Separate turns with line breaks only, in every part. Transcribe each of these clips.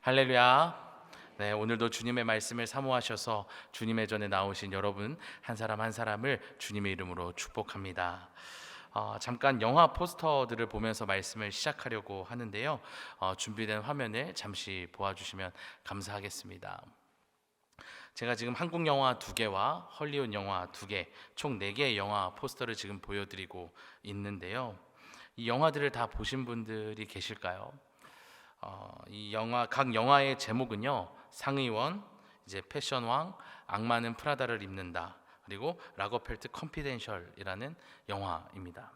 할렐루야. 네, 오늘도 주님의 말씀을 사모하셔서 주님의 전에 나오신 여러분 한 사람 한 사람을 주님의 이름으로 축복합니다. 잠깐 영화 포스터들을 보면서 말씀을 시작하려고 하는데요. 준비된 화면을 잠시 보아주시면 감사하겠습니다. 제가 지금 한국 영화 2개와 헐리우드 영화 2개, 총 4개의 영화 포스터를 지금 보여드리고 있는데요. 이 영화들을 다 보신 분들이 계실까요? 이 각 영화의 제목은요, 상의원, 이제 패션왕, 악마는 프라다를 입는다, 그리고 라거펠트 컨피덴셜이라는 영화입니다.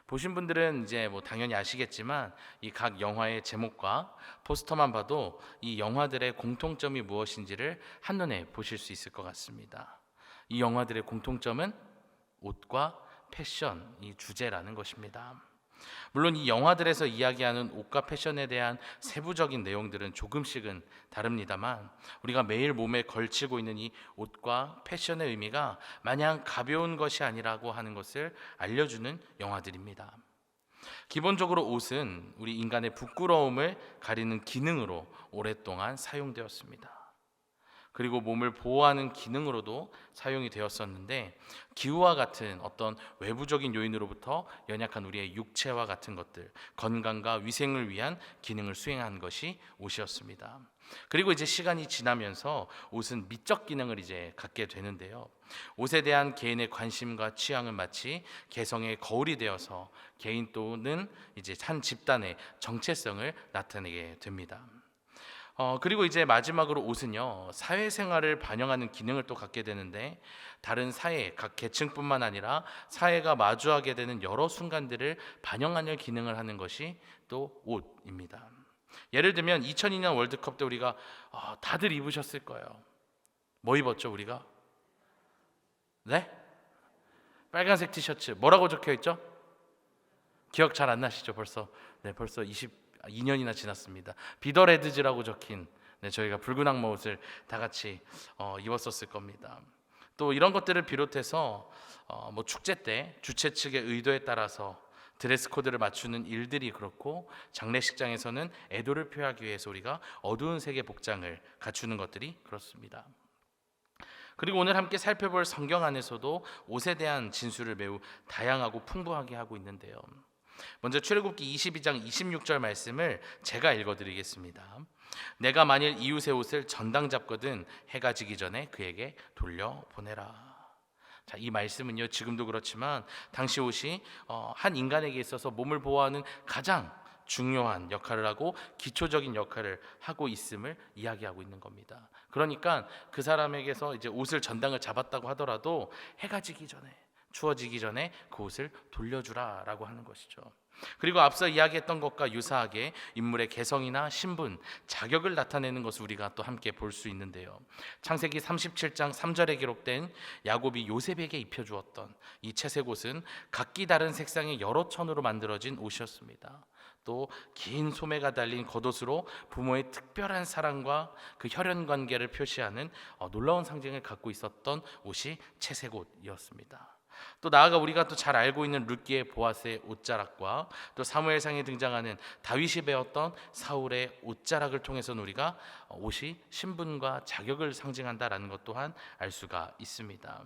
보신 분들은 이제 뭐 당연히 아시겠지만 이 각 영화의 제목과 포스터만 봐도 이 영화들의 공통점이 무엇인지를 한눈에 보실 수 있을 것 같습니다. 이 영화들의 공통점은 옷과 패션, 이 주제라는 것입니다. 물론 이 영화들에서 이야기하는 옷과 패션에 대한 세부적인 내용들은 조금씩은 다릅니다만, 우리가 매일 몸에 걸치고 있는 이 옷과 패션의 의미가 마냥 가벼운 것이 아니라고 하는 것을 알려주는 영화들입니다. 기본적으로 옷은 우리 인간의 부끄러움을 가리는 기능으로 오랫동안 사용되었습니다. 그리고 몸을 보호하는 기능으로도 사용이 되었었는데, 기후와 같은 어떤 외부적인 요인으로부터 연약한 우리의 육체와 같은 것들, 건강과 위생을 위한 기능을 수행한 것이 옷이었습니다. 그리고 이제 시간이 지나면서 옷은 미적 기능을 이제 갖게 되는데요. 옷에 대한 개인의 관심과 취향은 마치 개성의 거울이 되어서 개인 또는 이제 한 집단의 정체성을 나타내게 됩니다. 그리고 이제 마지막으로 옷은요, 사회생활을 반영하는 기능을 또 갖게 되는데, 다른 사회, 각 계층뿐만 아니라 사회가 마주하게 되는 여러 순간들을 반영하는 기능을 하는 것이 또 옷입니다. 예를 들면 2002년 월드컵 때 우리가 다들 입으셨을 거예요. 뭐 입었죠 우리가? 네? 빨간색 티셔츠. 뭐라고 적혀 있죠? 기억 잘 안 나시죠 벌써? 네, 벌써 2년이나 지났습니다. 비더레드즈라고 적힌, 저희가 붉은 악마 옷을 다 같이 입었었을 겁니다. 또 이런 것들을 비롯해서 뭐 축제 때 주최 측의 의도에 따라서 드레스 코드를 맞추는 일들이 그렇고, 장례식장에서는 애도를 표하기 위해서 우리가 어두운 색의 복장을 갖추는 것들이 그렇습니다. 그리고 오늘 함께 살펴볼 성경 안에서도 옷에 대한 진술을 매우 다양하고 풍부하게 하고 있는데요. 먼저 출애굽기 22장 26절 말씀을 제가 읽어드리겠습니다. 내가 만일 이웃의 옷을 전당 잡거든 해가 지기 전에 그에게 돌려보내라. 자, 이 말씀은요, 지금도 그렇지만 당시 옷이 한 인간에게 있어서 몸을 보호하는 가장 중요한 역할을 하고 기초적인 역할을 하고 있음을 이야기하고 있는 겁니다. 그러니까 그 사람에게서 이제 옷을 전당을 잡았다고 하더라도 해가 지기 전에, 추워지기 전에 그 옷을 돌려주라라고 하는 것이죠. 그리고 앞서 이야기했던 것과 유사하게 인물의 개성이나 신분, 자격을 나타내는 것을 우리가 또 함께 볼 수 있는데요. 창세기 37장 3절에 기록된 야곱이 요셉에게 입혀주었던 이 채색 옷은 각기 다른 색상의 여러 천으로 만들어진 옷이었습니다. 또 긴 소매가 달린 겉옷으로 부모의 특별한 사랑과 그 혈연 관계를 표시하는 놀라운 상징을 갖고 있었던 옷이 채색 옷이었습니다. 또 나아가 우리가 또 잘 알고 있는 룻기의 보아스의 옷자락과 또 사무엘상에 등장하는 다윗이 배웠던 사울의 옷자락을 통해서는 우리가 옷이 신분과 자격을 상징한다라는 것 또한 알 수가 있습니다.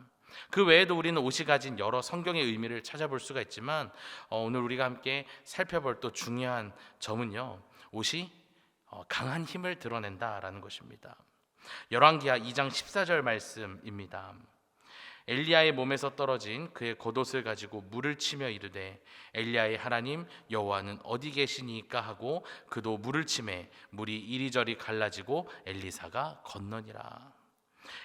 그 외에도 우리는 옷이 가진 여러 성경의 의미를 찾아볼 수가 있지만, 오늘 우리가 함께 살펴볼 또 중요한 점은요, 옷이 강한 힘을 드러낸다라는 것입니다. 열왕기하 2장 14절 말씀입니다. 엘리야의 몸에서 떨어진 그의 겉옷을 가지고 물을 치며 이르되 엘리야의 하나님 여호와는 어디 계시니까 하고 그도 물을 치매 물이 이리저리 갈라지고 엘리사가 건너니라.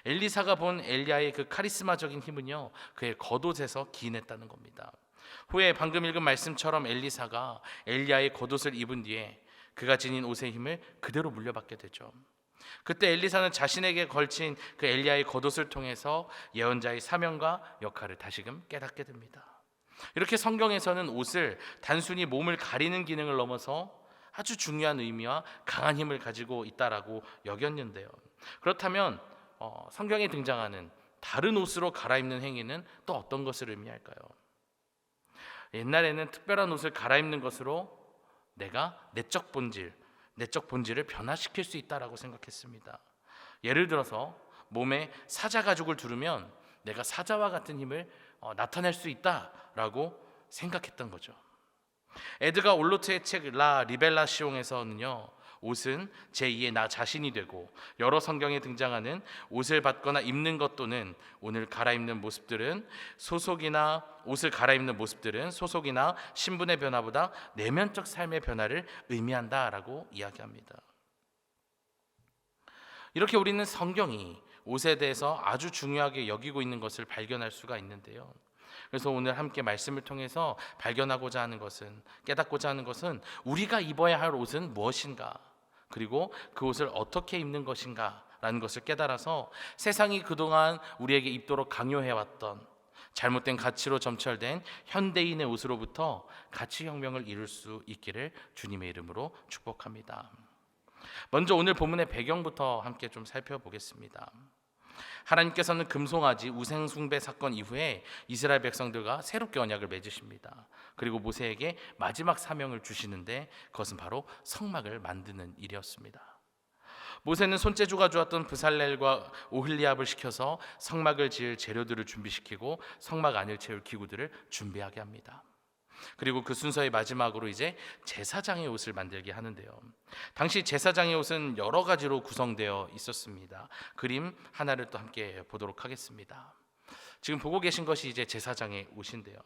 엘리사가 본 엘리야의 그 카리스마적인 힘은요, 그의 겉옷에서 기인했다는 겁니다. 후에 방금 읽은 말씀처럼 엘리사가 엘리야의 겉옷을 입은 뒤에 그가 지닌 옷의 힘을 그대로 물려받게 되죠. 그때 엘리사는 자신에게 걸친 그 엘리야의 겉옷을 통해서 예언자의 사명과 역할을 다시금 깨닫게 됩니다. 이렇게 성경에서는 옷을 단순히 몸을 가리는 기능을 넘어서 아주 중요한 의미와 강한 힘을 가지고 있다라고 여겼는데요. 그렇다면 성경에 등장하는 다른 옷으로 갈아입는 행위는 또 어떤 것을 의미할까요? 옛날에는 특별한 옷을 갈아입는 것으로 내가 내적 본질, 내적 본질을 변화시킬 수 있다라고 생각했습니다. 예를 들어서 몸에 사자 가죽을 두르면 내가 사자와 같은 힘을 나타낼 수 있다라고 생각했던 거죠. 에드가 올로트의 책 라 리벨라시옹에서는요, 옷은 제2의 나 자신이 되고, 여러 성경에 등장하는 옷을 받거나 입는 것 또는 옷을 갈아입는 모습들은 소속이나 신분의 변화보다 내면적 삶의 변화를 의미한다라고 이야기합니다. 이렇게 우리는 성경이 옷에 대해서 아주 중요하게 여기고 있는 것을 발견할 수가 있는데요. 그래서 오늘 함께 말씀을 통해서 발견하고자 하는 것은, 깨닫고자 하는 것은, 우리가 입어야 할 옷은 무엇인가, 그리고 그 옷을 어떻게 입는 것인가 라는 것을 깨달아서 세상이 그동안 우리에게 입도록 강요해왔던 잘못된 가치로 점철된 현대인의 옷으로부터 가치혁명을 이룰 수 있기를 주님의 이름으로 축복합니다. 먼저 오늘 본문의 배경부터 함께 좀 살펴보겠습니다. 하나님께서는 금송아지 우상숭배 사건 이후에 이스라엘 백성들과 새롭게 언약을 맺으십니다. 그리고 모세에게 마지막 사명을 주시는데 그것은 바로 성막을 만드는 일이었습니다. 모세는 손재주가 좋았던 브살렐과 오홀리압을 시켜서 성막을 지을 재료들을 준비시키고 성막 안을 채울 기구들을 준비하게 합니다. 그리고 그 순서의 마지막으로 이제 제사장의 옷을 만들게 하는데요. 당시 제사장의 옷은 여러 가지로 구성되어 있었습니다. 그림 하나를 또 함께 보도록 하겠습니다. 지금 보고 계신 것이 이제 제사장의 옷인데요.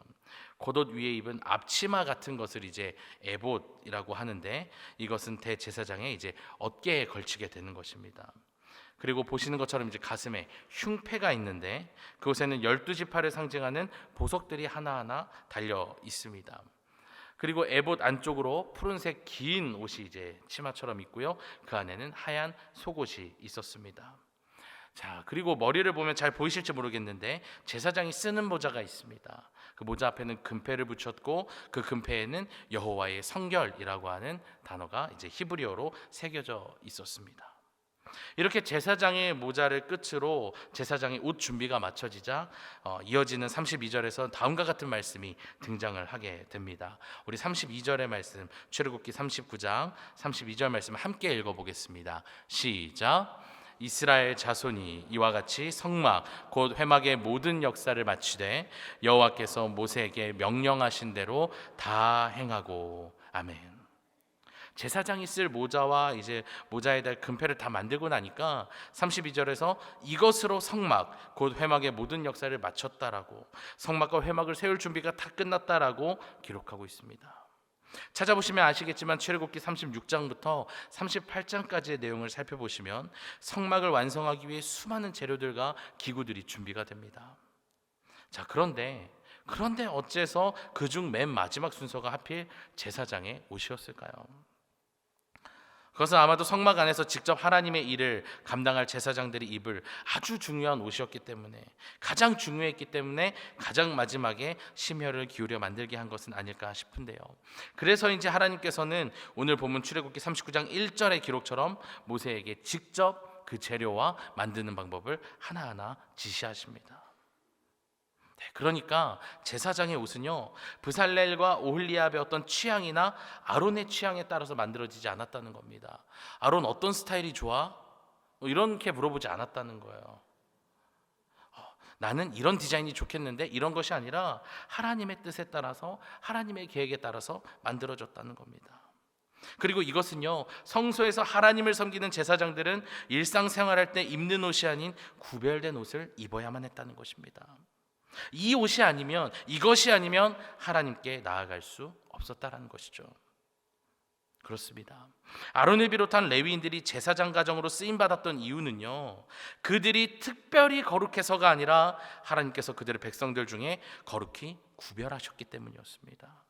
겉옷 위에 입은 앞치마 같은 것을 이제 에봇이라고 하는데, 이것은 대제사장의 이제 어깨에 걸치게 되는 것입니다. 그리고 보시는 것처럼 이제 가슴에 흉패가 있는데, 그곳에는 12지파를 상징하는 보석들이 하나하나 달려 있습니다. 그리고 에봇 안쪽으로 푸른색 긴 옷이 이제 치마처럼 있고요. 그 안에는 하얀 속옷이 있었습니다. 자, 그리고 머리를 보면 잘 보이실지 모르겠는데 제사장이 쓰는 모자가 있습니다. 그 모자 앞에는 금패를 붙였고, 그 금패에는 여호와의 성결이라고 하는 단어가 이제 히브리어로 새겨져 있었습니다. 이렇게 제사장의 모자를 끝으로 제사장의 옷 준비가 마쳐지자 이어지는 32절에서 다음과 같은 말씀이 등장을 하게 됩니다. 우리 32절의 말씀, 출애굽기 39장 32절 말씀 함께 읽어보겠습니다. 시작. 이스라엘 자손이 이와 같이 성막 곧 회막의 모든 역사를 마치되 여호와께서 모세에게 명령하신 대로 다 행하고. 아멘. 제사장이 쓸 모자와 이제 모자에 달 금패를 다 만들고 나니까 32절에서 이것으로 성막 곧 회막의 모든 역사를 마쳤다라고, 성막과 회막을 세울 준비가 다 끝났다라고 기록하고 있습니다. 찾아보시면 아시겠지만 출애굽기 36장부터 38장까지의 내용을 살펴보시면 성막을 완성하기 위해 수많은 재료들과 기구들이 준비가 됩니다. 자, 그런데 어째서 그중 맨 마지막 순서가 하필 제사장의 옷이었을까요? 그것은 아마도 성막 안에서 직접 하나님의 일을 감당할 제사장들이 입을 아주 중요한 옷이었기 때문에, 가장 중요했기 때문에 가장 마지막에 심혈을 기울여 만들게 한 것은 아닐까 싶은데요. 그래서인지 하나님께서는 오늘 본문 출애굽기 39장 1절의 기록처럼 모세에게 직접 그 재료와 만드는 방법을 하나하나 지시하십니다. 그러니까 제사장의 옷은요, 브살렐과 오홀리압의 어떤 취향이나 아론의 취향에 따라서 만들어지지 않았다는 겁니다. 아론 어떤 스타일이 좋아? 이렇게 물어보지 않았다는 거예요. 나는 이런 디자인이 좋겠는데, 이런 것이 아니라 하나님의 뜻에 따라서, 하나님의 계획에 따라서 만들어졌다는 겁니다. 그리고 이것은요, 성소에서 하나님을 섬기는 제사장들은 일상생활할 때 입는 옷이 아닌 구별된 옷을 입어야만 했다는 것입니다. 이 옷이 아니면, 이것이 아니면 하나님께 나아갈 수 없었다라는 것이죠. 그렇습니다. 아론을 비롯한 레위인들이 제사장 가정으로 쓰임 받았던 이유는요, 그들이 특별히 거룩해서가 아니라 하나님께서 그들의 백성들 중에 거룩히 구별하셨기 때문이었습니다.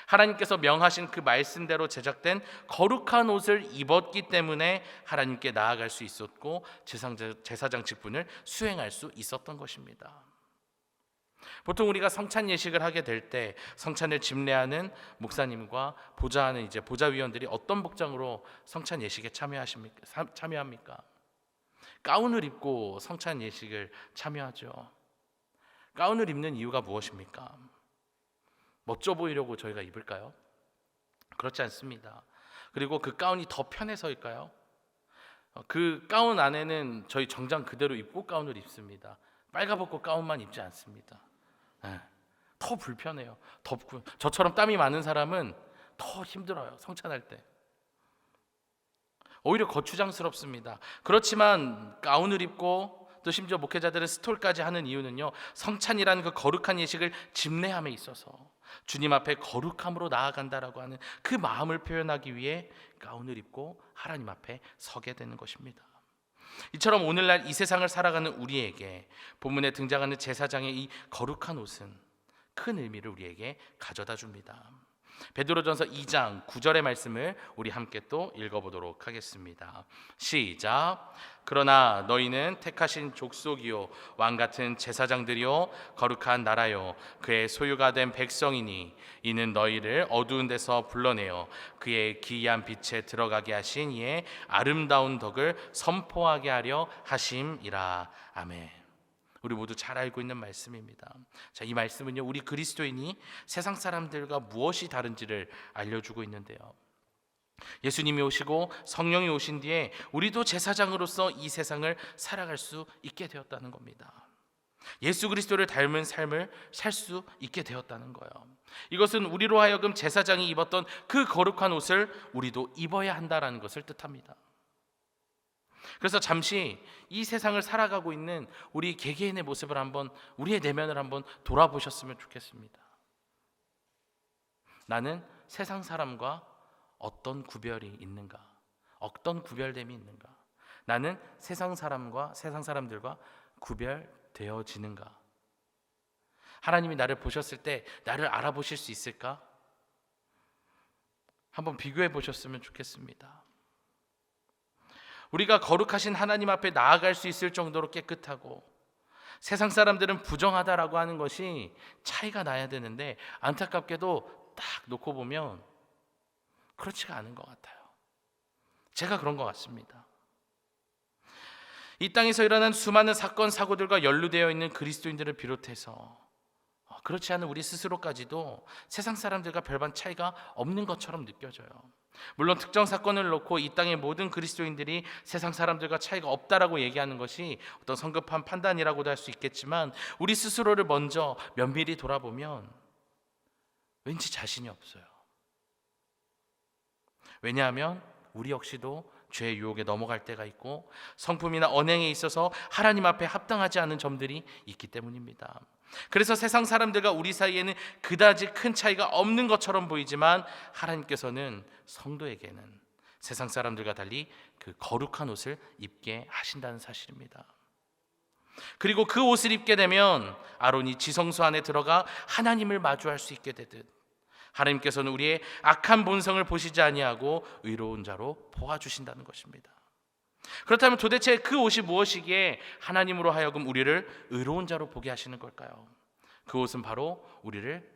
하나님께서 명하신 그 말씀대로 제작된 거룩한 옷을 입었기 때문에 하나님께 나아갈 수 있었고, 제사장 직분을 수행할 수 있었던 것입니다. 보통 우리가 성찬 예식을 하게 될 때 성찬을 집례하는 목사님과 보좌하는 이제 보좌위원들이 어떤 복장으로 성찬 예식에 참여합니까? 가운을 입고 성찬 예식을 참여하죠. 가운을 입는 이유가 무엇입니까? 멋져 보이려고 저희가 입을까요? 그렇지 않습니다. 그리고 그 가운이 더 편해서일까요? 그 가운 안에는 저희 정장 그대로 입고 가운을 입습니다. 빨가벗고 가운만 입지 않습니다. 네. 더 불편해요. 덥고 저처럼 땀이 많은 사람은 더 힘들어요. 성찬할 때 오히려 거추장스럽습니다. 그렇지만 가운을 입고 또 심지어 목회자들은 스톨까지 하는 이유는요, 성찬이라는 그 거룩한 예식을 집례함에 있어서 주님 앞에 거룩함으로 나아간다라고 하는 그 마음을 표현하기 위해 가운을 입고 하나님 앞에 서게 되는 것입니다. 이처럼 오늘날 이 세상을 살아가는 우리에게 본문에 등장하는 제사장의 이 거룩한 옷은 큰 의미를 우리에게 가져다 줍니다. 베드로전서 2장 9절의 말씀을 우리 함께 또 읽어보도록 하겠습니다. 시작. 그러나 너희는 택하신 족속이요 왕같은 제사장들이요 거룩한 나라요 그의 소유가 된 백성이니 이는 너희를 어두운 데서 불러내어 그의 기이한 빛에 들어가게 하신 이의 아름다운 덕을 선포하게 하려 하심이라. 아멘. 우리 모두 잘 알고 있는 말씀입니다. 자, 이 말씀은요, 우리 그리스도인이 세상 사람들과 무엇이 다른지를 알려주고 있는데요, 예수님이 오시고 성령이 오신 뒤에 우리도 제사장으로서 이 세상을 살아갈 수 있게 되었다는 겁니다. 예수 그리스도를 닮은 삶을 살 수 있게 되었다는 거예요. 이것은 우리로 하여금 제사장이 입었던 그 거룩한 옷을 우리도 입어야 한다는 것을 뜻합니다. 그래서 잠시 이 세상을 살아가고 있는 우리 개개인의 모습을 한번, 우리의 내면을 한번 돌아보셨으면 좋겠습니다. 나는 세상 사람과 어떤 구별이 있는가? 어떤 구별됨이 있는가? 나는 세상 사람과 세상 사람들과 구별되어지는가? 하나님이 나를 보셨을 때 나를 알아보실 수 있을까? 한번 비교해 보셨으면 좋겠습니다. 우리가 거룩하신 하나님 앞에 나아갈 수 있을 정도로 깨끗하고 세상 사람들은 부정하다라고 하는 것이 차이가 나야 되는데, 안타깝게도 딱 놓고 보면 그렇지가 않은 것 같아요. 제가 그런 것 같습니다. 이 땅에서 일어난 수많은 사건 사고들과 연루되어 있는 그리스도인들을 비롯해서 그렇지 않은 우리 스스로까지도 세상 사람들과 별반 차이가 없는 것처럼 느껴져요. 물론 특정 사건을 놓고 이 땅의 모든 그리스도인들이 세상 사람들과 차이가 없다라고 얘기하는 것이 어떤 성급한 판단이라고도 할 수 있겠지만, 우리 스스로를 먼저 면밀히 돌아보면 왠지 자신이 없어요. 왜냐하면 우리 역시도 죄의 유혹에 넘어갈 때가 있고 성품이나 언행에 있어서 하나님 앞에 합당하지 않은 점들이 있기 때문입니다. 그래서 세상 사람들과 우리 사이에는 그다지 큰 차이가 없는 것처럼 보이지만, 하나님께서는 성도에게는 세상 사람들과 달리 그 거룩한 옷을 입게 하신다는 사실입니다. 그리고 그 옷을 입게 되면 아론이 지성소 안에 들어가 하나님을 마주할 수 있게 되듯, 하나님께서는 우리의 악한 본성을 보시지 아니하고 의로운 자로 보아주신다는 것입니다. 그렇다면 도대체 그 옷이 무엇이기에 하나님으로 하여금 우리를 의로운 자로 보게 하시는 걸까요? 그 옷은 바로 우리를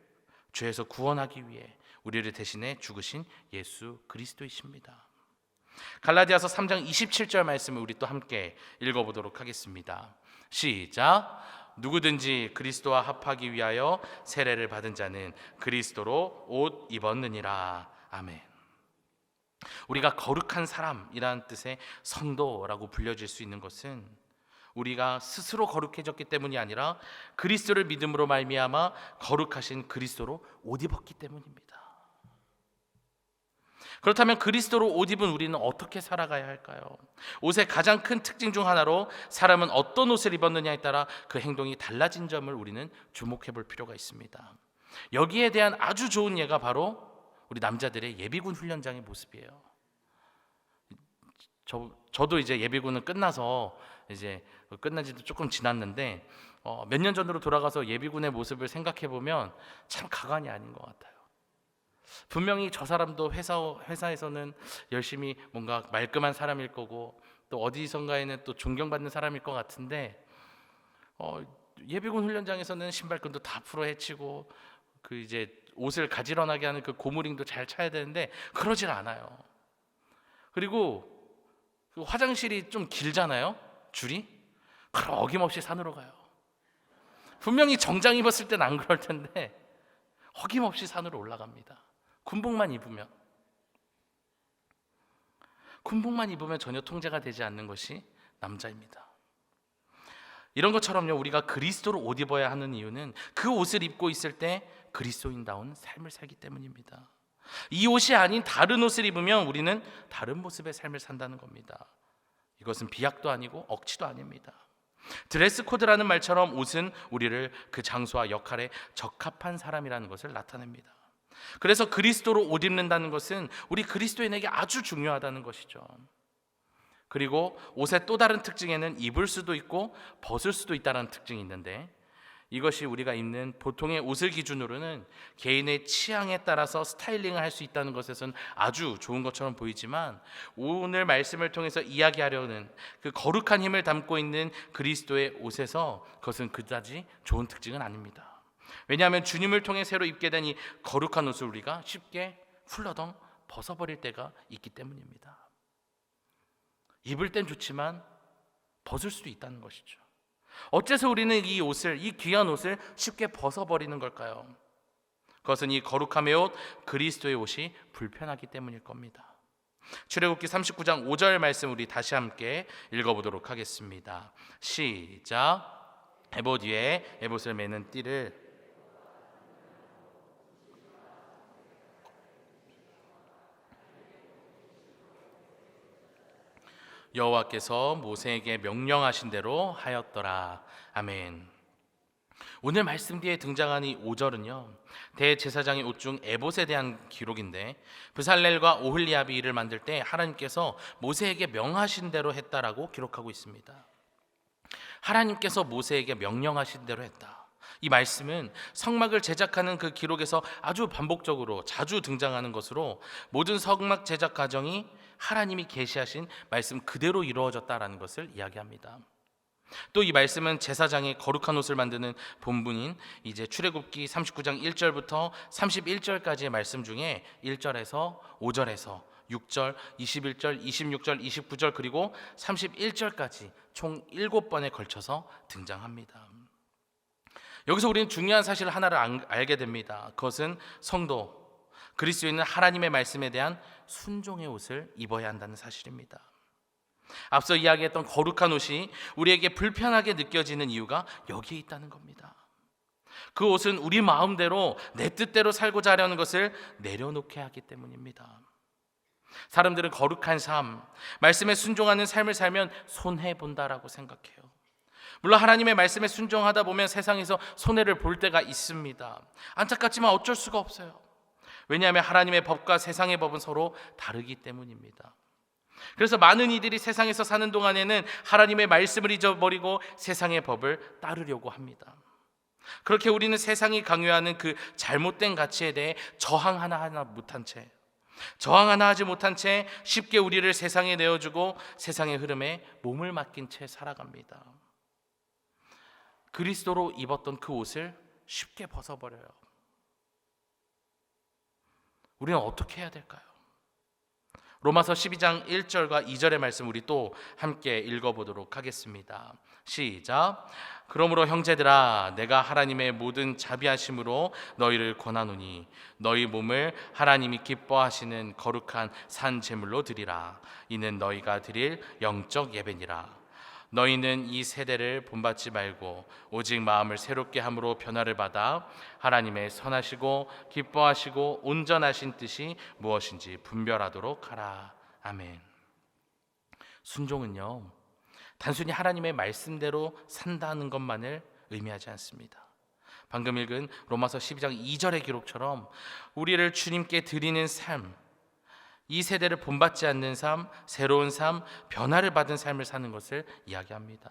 죄에서 구원하기 위해 우리를 대신해 죽으신 예수 그리스도이십니다. 갈라디아서 3장 27절 말씀을 우리 또 함께 읽어보도록 하겠습니다. 시작. 누구든지 그리스도와 합하기 위하여 세례를 받은 자는 그리스도로 옷 입었느니라. 아멘. 우리가 거룩한 사람이라는 뜻의 성도라고 불려질 수 있는 것은 우리가 스스로 거룩해졌기 때문이 아니라 그리스도를 믿음으로 말미암아 거룩하신 그리스도로 옷 입었기 때문입니다. 그렇다면 그리스도로 옷 입은 우리는 어떻게 살아가야 할까요? 옷의 가장 큰 특징 중 하나로 사람은 어떤 옷을 입었느냐에 따라 그 행동이 달라진 점을 우리는 주목해 볼 필요가 있습니다. 여기에 대한 아주 좋은 예가 바로 우리 남자들의 예비군 훈련장의 모습이에요. 저도 이제 예비군은 끝나서 이제 끝난 지도 조금 지났는데 몇 년 전으로 돌아가서 예비군의 모습을 생각해 보면 참 가관이 아닌 것 같아요. 분명히 저 사람도 회사에서는 열심히 뭔가 말끔한 사람일 거고 또 어디선가에는 또 존경받는 사람일 것 같은데 예비군 훈련장에서는 신발끈도 다 풀어 헤치고 그 이제 옷을 가지런하게 하는 그 고무링도 잘 차야 되는데 그러질 않아요. 그리고 그 화장실이 좀 길잖아요, 줄이. 그럼 어김없이 산으로 가요. 분명히 정장 입었을 땐 안 그럴 텐데 어김없이 산으로 올라갑니다. 군복만 입으면. 군복만 입으면 전혀 통제가 되지 않는 것이 남자입니다. 이런 것처럼요, 우리가 그리스도로 옷 입어야 하는 이유는 그 옷을 입고 있을 때 그리스도인다운 삶을 살기 때문입니다. 이 옷이 아닌 다른 옷을 입으면 우리는 다른 모습의 삶을 산다는 겁니다. 이것은 비약도 아니고 억지도 아닙니다. 드레스 코드라는 말처럼 옷은 우리를 그 장소와 역할에 적합한 사람이라는 것을 나타냅니다. 그래서 그리스도로 옷 입는다는 것은 우리 그리스도인에게 아주 중요하다는 것이죠. 그리고 옷의 또 다른 특징에는 입을 수도 있고 벗을 수도 있다는 특징이 있는데, 이것이 우리가 입는 보통의 옷을 기준으로는 개인의 취향에 따라서 스타일링을 할 수 있다는 것에선 아주 좋은 것처럼 보이지만, 오늘 말씀을 통해서 이야기하려는 그 거룩한 힘을 담고 있는 그리스도의 옷에서 그것은 그다지 좋은 특징은 아닙니다. 왜냐하면 주님을 통해 새로 입게 된 이 거룩한 옷을 우리가 쉽게 훌러덩 벗어버릴 때가 있기 때문입니다. 입을 땐 좋지만 벗을 수도 있다는 것이죠. 어째서 우리는 이 옷을, 이 귀한 옷을 쉽게 벗어버리는 걸까요? 그것은 이 거룩함의 옷, 그리스도의 옷이 불편하기 때문일 겁니다. 출애굽기 39장 5절 말씀 우리 다시 함께 읽어보도록 하겠습니다. 시작. 에봇 위에 에봇을 매는 띠를 여호와께서 모세에게 명령하신 대로 하였더라. 아멘. 오늘 말씀 뒤에 등장하는 이 5절은요, 대제사장의 옷 중 에봇에 대한 기록인데, 브살렐과 오홀리압이 이를 만들 때 하나님께서 모세에게 명하신 대로 했다라고 기록하고 있습니다. 하나님께서 모세에게 명령하신 대로 했다. 이 말씀은 성막을 제작하는 그 기록에서 아주 반복적으로 자주 등장하는 것으로, 모든 성막 제작 과정이 하나님이 계시하신 말씀 그대로 이루어졌다라는 것을 이야기합니다. 또 이 말씀은 제사장의 거룩한 옷을 만드는 본분인 이제 출애굽기 39장 1절부터 31절까지의 말씀 중에 1절에서 5절에서 6절, 21절, 26절, 29절 그리고 31절까지 총 7번에 걸쳐서 등장합니다. 여기서 우리는 중요한 사실 하나를 알게 됩니다. 그것은 성도, 그리스도인은 하나님의 말씀에 대한 순종의 옷을 입어야 한다는 사실입니다. 앞서 이야기했던 거룩한 옷이 우리에게 불편하게 느껴지는 이유가 여기에 있다는 겁니다. 그 옷은 우리 마음대로 내 뜻대로 살고자 하려는 것을 내려놓게 하기 때문입니다. 사람들은 거룩한 삶, 말씀에 순종하는 삶을 살면 손해본다라고 생각해요. 물론 하나님의 말씀에 순종하다 보면 세상에서 손해를 볼 때가 있습니다. 안타깝지만 어쩔 수가 없어요. 왜냐하면 하나님의 법과 세상의 법은 서로 다르기 때문입니다. 그래서 많은 이들이 세상에서 사는 동안에는 하나님의 말씀을 잊어버리고 세상의 법을 따르려고 합니다. 그렇게 우리는 세상이 강요하는 그 잘못된 가치에 대해 저항 하나 하지 못한 채 쉽게 우리를 세상에 내어주고 세상의 흐름에 몸을 맡긴 채 살아갑니다. 그리스도로 입었던 그 옷을 쉽게 벗어버려요. 우리는 어떻게 해야 될까요? 로마서 12장 1절과 2절의 말씀 우리 또 함께 읽어보도록 하겠습니다. 시작. 그러므로 형제들아, 내가 하나님의 모든 자비하심으로 너희를 권하노니 너희 몸을 하나님이 기뻐하시는 거룩한 산 제물로 드리라. 이는 너희가 드릴 영적 예배니라. 너희는 이 세대를 본받지 말고 오직 마음을 새롭게 함으로 변화를 받아 하나님의 선하시고 기뻐하시고 온전하신 뜻이 무엇인지 분별하도록 하라. 아멘. 순종은요, 단순히 하나님의 말씀대로 산다는 것만을 의미하지 않습니다. 방금 읽은 로마서 12장 2절의 기록처럼 우리를 주님께 드리는 삶, 이 세대를 본받지 않는 삶, 새로운 삶, 변화를 받은 삶을 사는 것을 이야기합니다.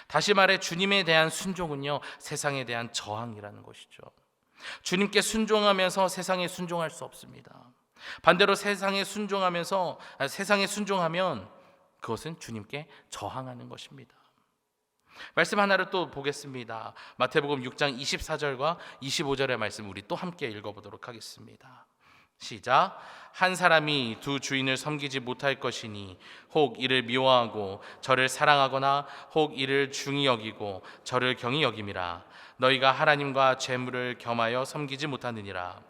다시 말해 주님에 대한 순종은요, 세상에 대한 저항이라는 것이죠. 주님께 순종하면서 세상에 순종할 수 없습니다. 반대로 세상에 순종하면 그것은 주님께 저항하는 것입니다. 말씀 하나를 또 보겠습니다. 마태복음 6장 24절과 25절의 말씀 우리 또 함께 읽어보도록 하겠습니다. 시작. 한 사람이 두 주인을 섬기지 못할 것이니 혹 이를 미워하고 저를 사랑하거나 혹 이를 중히 여기고 저를 경히 여김이라. 너희가 하나님과 재물을 겸하여 섬기지 못하느니라.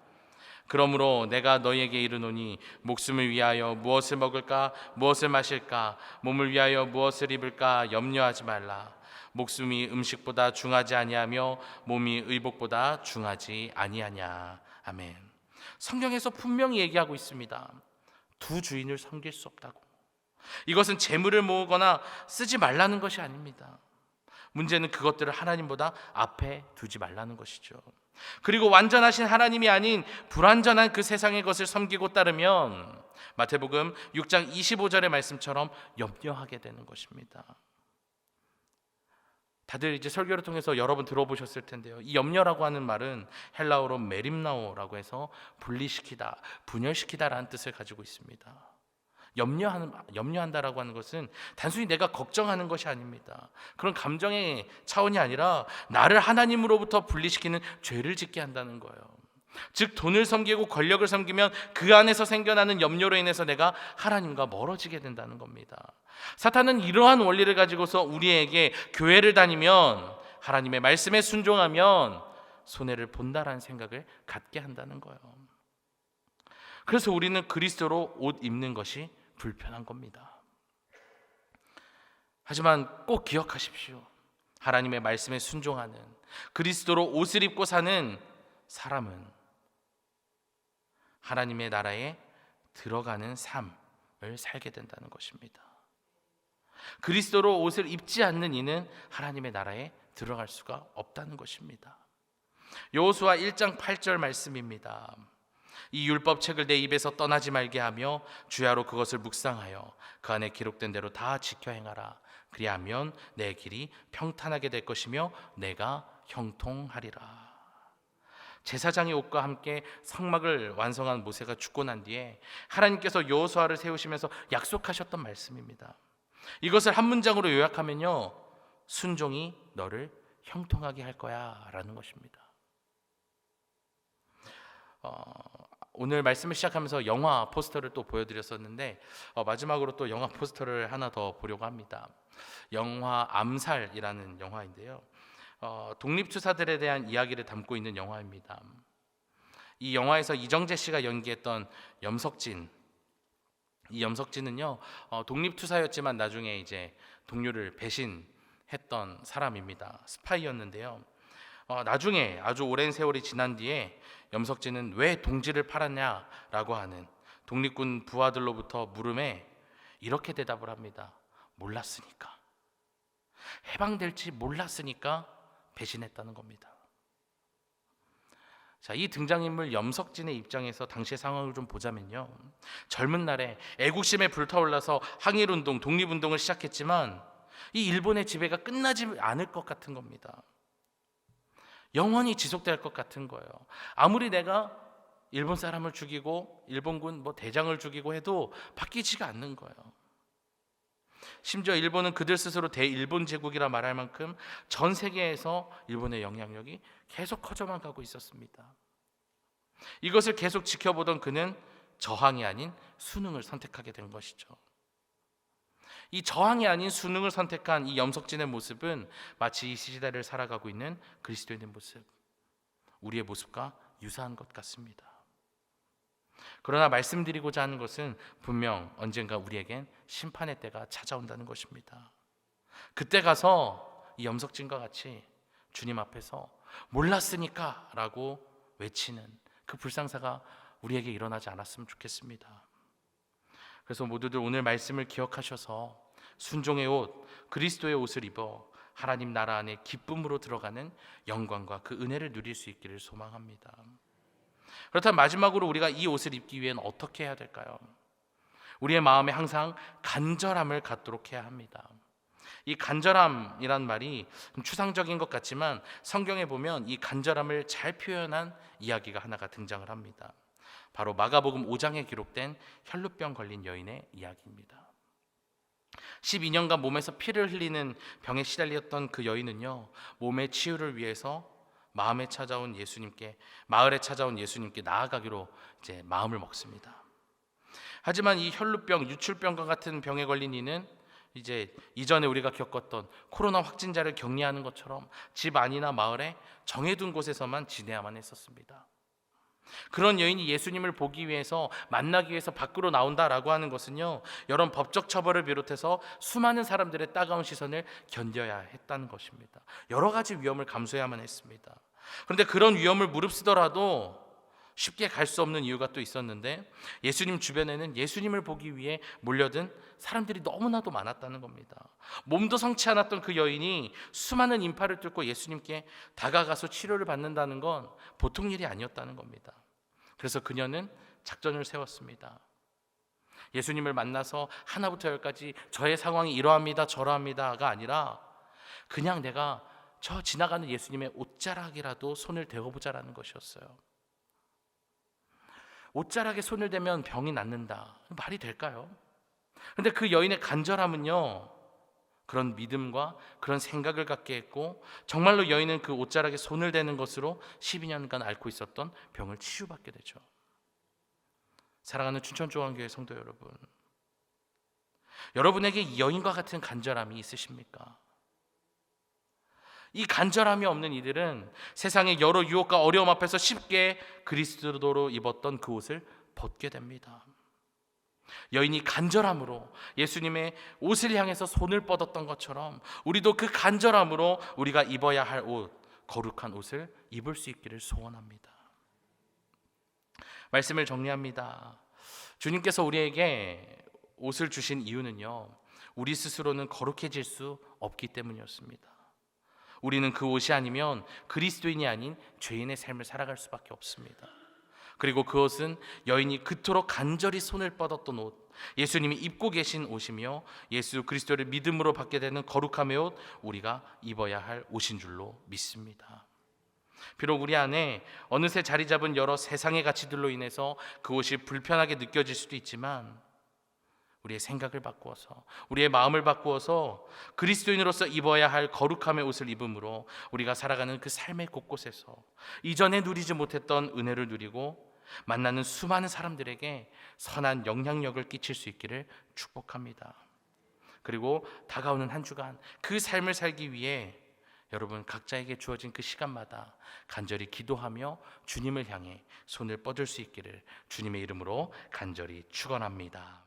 그러므로 내가 너희에게 이르노니 목숨을 위하여 무엇을 먹을까 무엇을 마실까 몸을 위하여 무엇을 입을까 염려하지 말라. 목숨이 음식보다 중하지 아니하며 몸이 의복보다 중하지 아니하냐. 아멘. 성경에서 분명히 얘기하고 있습니다. 두 주인을 섬길 수 없다고. 이것은 재물을 모으거나 쓰지 말라는 것이 아닙니다. 문제는 그것들을 하나님보다 앞에 두지 말라는 것이죠. 그리고 완전하신 하나님이 아닌 불완전한 그 세상의 것을 섬기고 따르면 마태복음 6장 25절의 말씀처럼 염려하게 되는 것입니다. 다들 이제 설교를 통해서 여러 번 들어보셨을 텐데요. 이 염려라고 하는 말은 헬라어로 메림나오라고 해서 분리시키다, 분열시키다라는 뜻을 가지고 있습니다. 염려한다라고 하는 것은 단순히 내가 걱정하는 것이 아닙니다. 그런 감정의 차원이 아니라 나를 하나님으로부터 분리시키는 죄를 짓게 한다는 거예요. 즉 돈을 섬기고 권력을 섬기면 그 안에서 생겨나는 염려로 인해서 내가 하나님과 멀어지게 된다는 겁니다. 사탄은 이러한 원리를 가지고서 우리에게 교회를 다니면 하나님의 말씀에 순종하면 손해를 본다라는 생각을 갖게 한다는 거예요. 그래서 우리는 그리스도로 옷 입는 것이 불편한 겁니다. 하지만 꼭 기억하십시오. 하나님의 말씀에 순종하는 그리스도로 옷을 입고 사는 사람은 하나님의 나라에 들어가는 삶을 살게 된다는 것입니다. 그리스도로 옷을 입지 않는 이는 하나님의 나라에 들어갈 수가 없다는 것입니다. 여호수아 1장 8절 말씀입니다. 이 율법책을 내 입에서 떠나지 말게 하며 주야로 그것을 묵상하여 그 안에 기록된 대로 다 지켜 행하라. 그리하면 내 길이 평탄하게 될 것이며 내가 형통하리라. 제사장의 옷과 함께 성막을 완성한 모세가 죽고 난 뒤에 하나님께서 여호수아를 세우시면서 약속하셨던 말씀입니다. 이것을 한 문장으로 요약하면요, 순종이 너를 형통하게 할 거야 라는 것입니다. 오늘 말씀을 시작하면서 영화 포스터를 또 보여드렸었는데 마지막으로 또 영화 포스터를 하나 더 보려고 합니다. 영화 암살이라는 영화인데요, 독립투사들에 대한 이야기를 담고 있는 영화입니다. 이 영화에서 이정재 씨가 연기했던 염석진, 이 염석진은요 독립투사였지만 나중에 이제 동료를 배신했던 사람입니다. 스파이였는데요, 나중에 아주 오랜 세월이 지난 뒤에 염석진은 왜 동지를 팔았냐라고 하는 독립군 부하들로부터 물음에 이렇게 대답을 합니다. 몰랐으니까. 해방될지 몰랐으니까 배신했다는 겁니다. 자, 이 등장인물 염석진의 입장에서 당시의 상황을 좀 보자면요, 젊은 날에 애국심에 불타올라서 항일운동, 독립운동을 시작했지만 이 일본의 지배가 끝나지 않을 것 같은 겁니다. 영원히 지속될 것 같은 거예요. 아무리 내가 일본 사람을 죽이고 일본군 대장을 죽이고 해도 바뀌지가 않는 거예요. 심지어 일본은 그들 스스로 대일본 제국이라 말할 만큼 전 세계에서 일본의 영향력이 계속 커져만 가고 있었습니다. 이것을 계속 지켜보던 그는 저항이 아닌 순응을 선택하게 된 것이죠. 이 저항이 아닌 순응을 선택한 이 염석진의 모습은 마치 이 시대를 살아가고 있는 그리스도인의 모습, 우리의 모습과 유사한 것 같습니다. 그러나 말씀드리고자 하는 것은 분명 언젠가 우리에겐 심판의 때가 찾아온다는 것입니다. 그때 가서 이 염석진과 같이 주님 앞에서 몰랐으니까 라고 외치는 그 불상사가 우리에게 일어나지 않았으면 좋겠습니다. 그래서 모두들 오늘 말씀을 기억하셔서 순종의 옷, 그리스도의 옷을 입어 하나님 나라 안에 기쁨으로 들어가는 영광과 그 은혜를 누릴 수 있기를 소망합니다. 그렇다면 마지막으로 우리가 이 옷을 입기 위해는 어떻게 해야 될까요? 우리의 마음에 항상 간절함을 갖도록 해야 합니다. 이 간절함이란 말이 좀 추상적인 것 같지만 성경에 보면 이 간절함을 잘 표현한 이야기가 하나가 등장을 합니다. 바로 마가복음 5장에 기록된 혈루병 걸린 여인의 이야기입니다. 12년간 몸에서 피를 흘리는 병에 시달렸던 그 여인은요, 몸의 치유를 위해서 마을에 찾아온 예수님께 나아가기로 이제 마음을 먹습니다. 하지만 이 혈루병, 유출병과 같은 병에 걸린 이는 이제 이전에 우리가 겪었던 코로나 확진자를 격리하는 것처럼 집 안이나 마을에 정해둔 곳에서만 지내야만 했었습니다. 그런 여인이 예수님을 보기 위해서, 만나기 위해서 밖으로 나온다라고 하는 것은요, 여러 법적 처벌을 비롯해서 수많은 사람들의 따가운 시선을 견뎌야 했다는 것입니다. 여러 가지 위험을 감수해야만 했습니다. 그런데 그런 위험을 무릅쓰더라도 쉽게 갈 수 없는 이유가 또 있었는데, 예수님 주변에는 예수님을 보기 위해 몰려든 사람들이 너무나도 많았다는 겁니다. 몸도 성치 않았던 그 여인이 수많은 인파를 뚫고 예수님께 다가가서 치료를 받는다는 건 보통 일이 아니었다는 겁니다. 그래서 그녀는 작전을 세웠습니다. 예수님을 만나서 하나부터 열까지 저의 상황이 이러합니다, 저러합니다가 아니라 그냥 내가 저 지나가는 예수님의 옷자락이라도 손을 대어보자라는 것이었어요. 옷자락에 손을 대면 병이 낫는다, 말이 될까요? 그런데 그 여인의 간절함은요, 그런 믿음과 그런 생각을 갖게 했고, 정말로 여인은 그 옷자락에 손을 대는 것으로 12년간 앓고 있었던 병을 치유받게 되죠. 사랑하는 춘천조항교회 성도 여러분, 여러분에게 이 여인과 같은 간절함이 있으십니까? 이 간절함이 없는 이들은 세상의 여러 유혹과 어려움 앞에서 쉽게 그리스도로 입었던 그 옷을 벗게 됩니다. 여인이 간절함으로 예수님의 옷을 향해서 손을 뻗었던 것처럼 우리도 그 간절함으로 우리가 입어야 할 옷, 거룩한 옷을 입을 수 있기를 소원합니다. 말씀을 정리합니다. 주님께서 우리에게 옷을 주신 이유는요, 우리 스스로는 거룩해질 수 없기 때문이었습니다. 우리는 그 옷이 아니면 그리스도인이 아닌 죄인의 삶을 살아갈 수밖에 없습니다. 그리고 그 옷은 여인이 그토록 간절히 손을 뻗었던 옷, 예수님이 입고 계신 옷이며 예수 그리스도를 믿음으로 받게 되는 거룩함의 옷, 우리가 입어야 할 옷인 줄로 믿습니다. 비록 우리 안에 어느새 자리 잡은 여러 세상의 가치들로 인해서 그 옷이 불편하게 느껴질 수도 있지만, 우리의 생각을 바꾸어서, 우리의 마음을 바꾸어서 그리스도인으로서 입어야 할 거룩함의 옷을 입음으로 우리가 살아가는 그 삶의 곳곳에서 이전에 누리지 못했던 은혜를 누리고 만나는 수많은 사람들에게 선한 영향력을 끼칠 수 있기를 축복합니다. 그리고 다가오는 한 주간 그 삶을 살기 위해 여러분 각자에게 주어진 그 시간마다 간절히 기도하며 주님을 향해 손을 뻗을 수 있기를 주님의 이름으로 간절히 축원합니다.